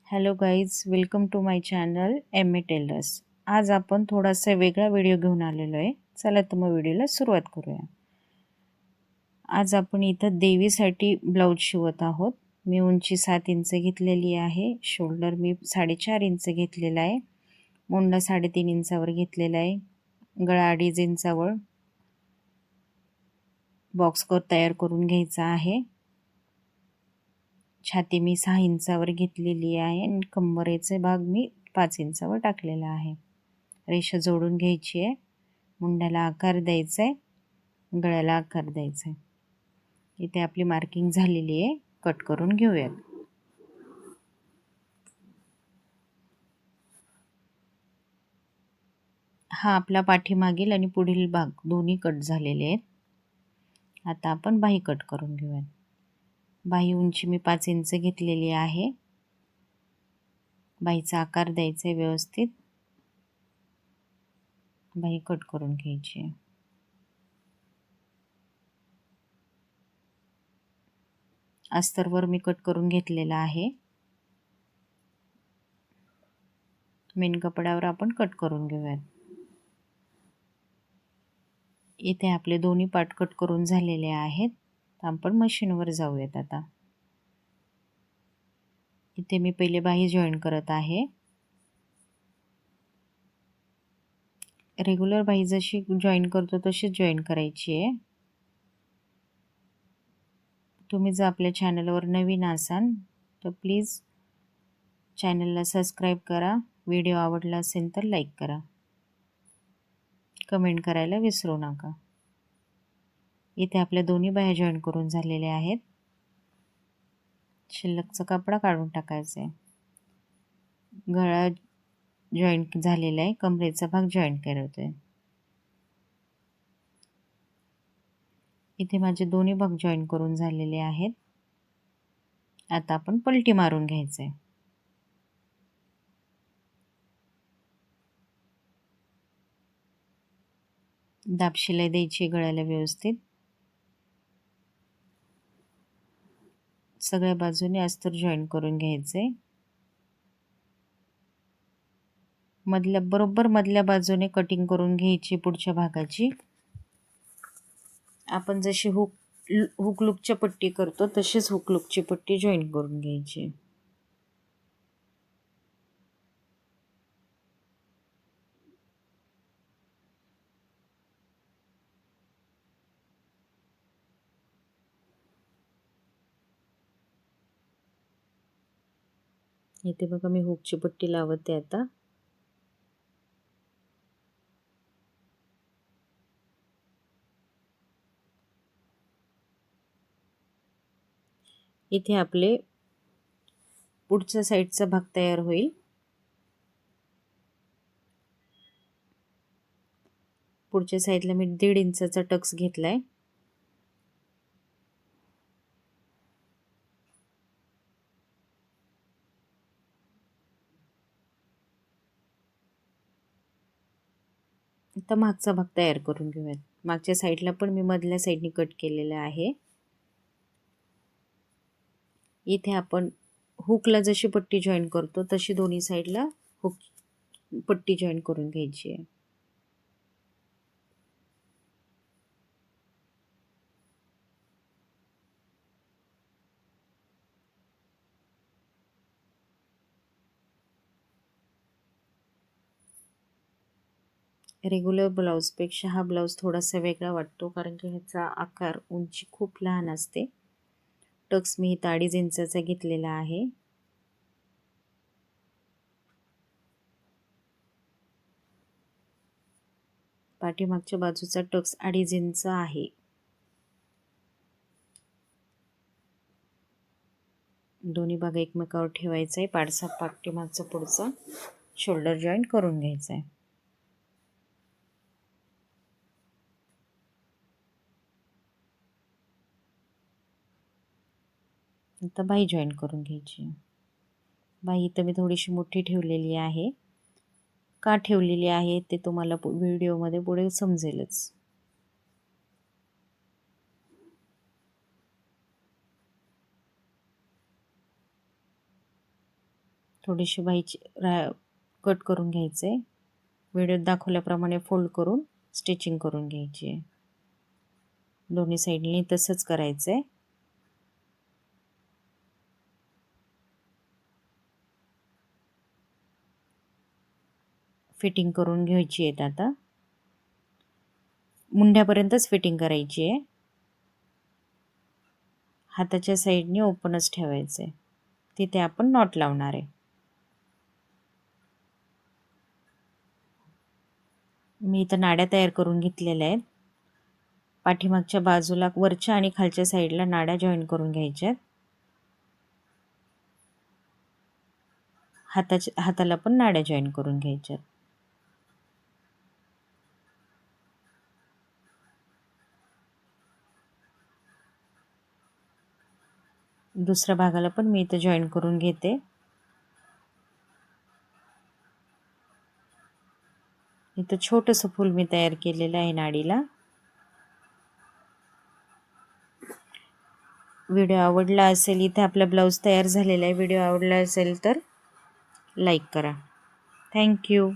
Hello guys, welcome to my channel M A tailors. आज आपण थोडासा वेगळा व्हिडिओ घेऊन आलेलो आहे. चला तर मग व्हिडिओला सुरुवात करूया. आज आपण इथं देवीसाठी ब्लाऊज शिवत आहोत. मी उंची 7 इंच घेतलेली आहे. शोल्डर मी 4.5 इंच घेतलेला आहे. मुंडा 3.5 इंचावर घेतलेला आहे. गळा 2.5 इंचावर बॉक्स कट तयार करून घ्यायचा आहे. छाती मी 6 इंचावर घेतलेली आहे आणि कंबरेचे भाग मी 5 इंचावर टाकलेला आहे. रेषा जोडून घ्यायची आहे. मुंड्याला आकार द्यायचा आहे, गळ्याला आकार द्यायचा आहे. इथे आपली मार्किंग झालेली आहे. कट करून घेऊयात. हा आपला पाठीमागील आणि पुढील भाग दोन्ही कट झालेले आहेत. आता आपण बाही कट करून घेऊयात. बाही उंची मी 5 इंच घेतलेली आहे. बाहीचा आकार द्यायचा आहे व्यवस्थित. बाही कट करून घ्यायची आहे. अस्तरवर मी कट करून घेतलेला आहे. मेन कपड्यावर आपण कट करून घेऊयात. इथे आपले दोन्ही पार्ट कट करून झालेले आहेत. आपण मशीनवर जाऊयात आता. इथे मी पहिले बाही जॉईन करत आहे. रेग्युलर बाही जशी जॉईन करतो तशीच जॉईन करायची आहे. तुम्ही जर आपल्या चॅनलवर नवीन असाल तर प्लीज चॅनलला सबस्क्राईब करा. व्हिडिओ आवडला असेल तर लाईक करा. कमेंट करायला विसरू नका. इथे आपल्या दोन्ही बाह्या जॉईन करून झालेल्या आहेत. शिल्लकचा कपडा काढून टाकायचा आहे. गळा जॉईन झालेला आहे. कमरेचा भाग जॉईन करतोय. इथे माझे दोन्ही भाग जॉईन करून झालेले आहेत. आता आपण पलटी मारून घ्यायचं आहे. दाब शिलाई द्यायची गळ्याला व्यवस्थित. सगळ्या बाजूने अस्तर जॉईन करून घ्यायचे. बरोबर मधल्या बाजूने कटिंग करून घ्यायची पुढच्या भागाची. आपण जशी हुक लूकची पट्टी करतो तशीच हुक लूकची पट्टी जॉईन करून घ्यायची. इथे बघा मी हुकची पट्टी लावते आता. इथे आपले पुढच्या साईडचा भाग तयार होईल. पुढच्या साईडला मी 1.5 इंचाचा टक्स घेतलाय. आता मागचा भाग तयार करून घेऊयात. मागच्या साईडला पण मी मधल्या साईडने कट केलेला आहे. इथे आपण हुकला जशी पट्टी जॉईन करतो तशी दोन्ही साईडला हुक पट्टी जॉईन करून घ्यायची आहे. रेग्युलर ब्लाऊजपेक्षा हा ब्लाऊज थोडासा वेगळा वाटतो कारण की ह्याचा आकार उंची खूप लहान असते. टक्स मी इथं 2.5 इंचाचा घेतलेला आहे. पाठीमागच्या बाजूचा टक्स 2.5 इंच आहे. दोन्ही भाग एकमेकावर ठेवायचा आहे. पाडसा पाठीमागचा पुढचा शोल्डर जॉईन करून घ्यायचा आहे. आता बाही जॉईन करून घ्यायची. बाही इथं मी थोडीशी मोठी ठेवलेली आहे. का ठेवलेली आहे ते तुम्हाला व्हिडिओमध्ये पुढे समजेलच. थोडीशी कट करून घ्यायचे. व्हिडिओत दाखवल्याप्रमाणे फोल्ड करून स्टिचिंग करून घ्यायची आहे. दोन्ही साईडनी तसंच करायचं आहे. फिटिंग करून घ्यायची आहे. आता मुंड्यापर्यंतच फिटिंग करायची आहे. हाताच्या साईडने ओपनच ठेवायचं आहे. तिथे आपण नॉट लावणार आहे. मी इथं नाड्या तयार करून घेतलेल्या आहेत. पाठीमागच्या बाजूला वरच्या आणि खालच्या साईडला नाड्या जॉईन करून घ्यायच्या आहेत. हाताला पण नाड्या जॉईन करून घ्यायच्यात. दुसऱ्या भागाला पण मी इथं जॉईन करून घेते. इथं छोटंसं फूल मी तयार केलेलं आहे नाडीला. व्हिडिओ आवडला असेल, इथे आपला ब्लाऊज तयार झालेला आहे. व्हिडिओ आवडला असेल तर लाईक करा. थँक्यू.